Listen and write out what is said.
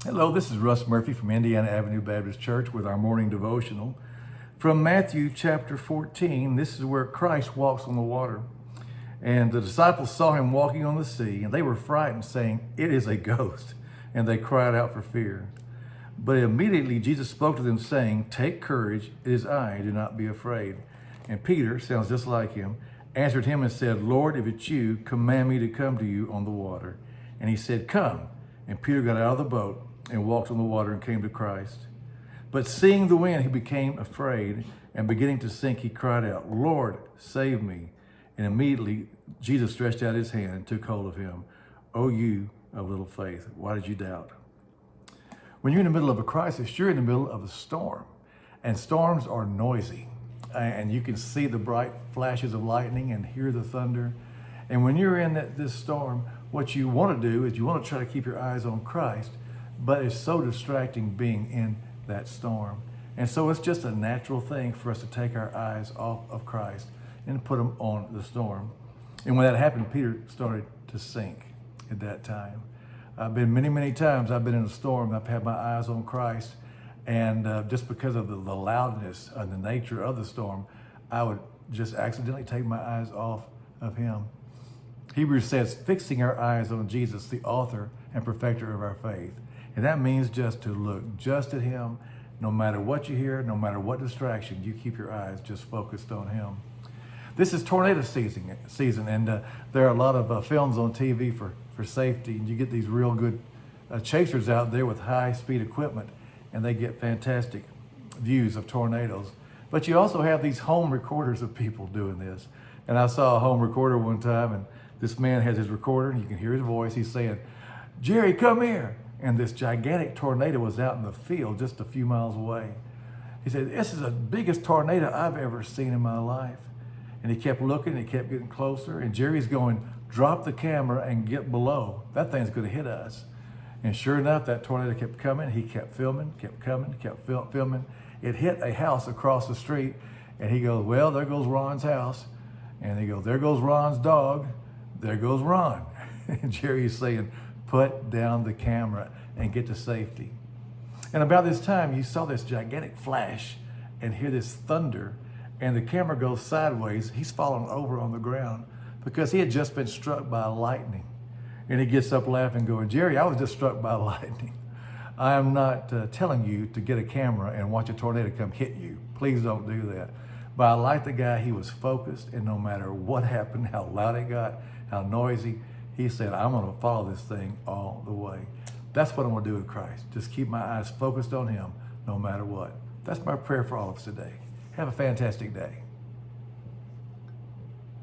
Hello, this is Russ Murphy from Indiana Avenue Baptist Church with our morning devotional. From Matthew chapter 14, this is where Christ walks on the water. And the disciples saw him walking on the sea, and they were frightened, saying, "It is a ghost." And they cried out for fear. But immediately Jesus spoke to them, saying, "Take courage, it is I, do not be afraid." And Peter, sounds just like him, answered him and said, "Lord, if it's you, command me to come to you on the water." And he said, "Come." And Peter got out of the boat and walked on the water and came to Christ. But seeing the wind, he became afraid, and beginning to sink, he cried out, "Lord, save me." And immediately Jesus stretched out his hand and took hold of him. "O you of little faith, why did you doubt?" When you're in the middle of a crisis, you're in the middle of a storm. And storms are noisy. And you can see the bright flashes of lightning and hear the thunder. And when you're in this storm, what you want to do is you want to try to keep your eyes on Christ, but it's so distracting being in that storm. And so it's just a natural thing for us to take our eyes off of Christ and put them on the storm. And when that happened, Peter started to sink at that time. I've been many times, I've been in a storm, I've had my eyes on Christ, and just because of the loudness and the nature of the storm, I would just accidentally take my eyes off of him. Hebrews says, fixing our eyes on Jesus, the author and perfecter of our faith. And that means just to look just at him. No matter what you hear, no matter what distraction, you keep your eyes just focused on him. This is tornado season, and there are a lot of films on TV for safety. And you get these real good chasers out there with high-speed equipment, and they get fantastic views of tornadoes. But you also have these home recorders of people doing this. And I saw a home recorder one time, and this man has his recorder, and you can hear his voice. He's saying, "Jerry, come here." And this gigantic tornado was out in the field just a few miles away. He said, "This is the biggest tornado I've ever seen in my life." And he kept looking, he kept getting closer, and Jerry's going, "Drop the camera and get below. That thing's gonna hit us." And sure enough, that tornado kept coming. He kept filming, kept coming, kept filming. It hit a house across the street, and he goes, "Well, there goes Ron's house." And he goes, "There goes Ron's dog. There goes Ron." And Jerry's saying, "Put down the camera and get to safety." And about this time, you saw this gigantic flash and hear this thunder, and the camera goes sideways. He's falling over on the ground because he had just been struck by lightning. And he gets up laughing, going, "Jerry, I was just struck by lightning. I am not telling you to get a camera and watch a tornado come hit you. Please don't do that." But I like the guy. He was focused, and no matter what happened, how loud it got, how noisy, he said, "I'm going to follow this thing all the way." That's what I'm going to do with Christ. Just keep my eyes focused on him no matter what. That's my prayer for all of us today. Have a fantastic day.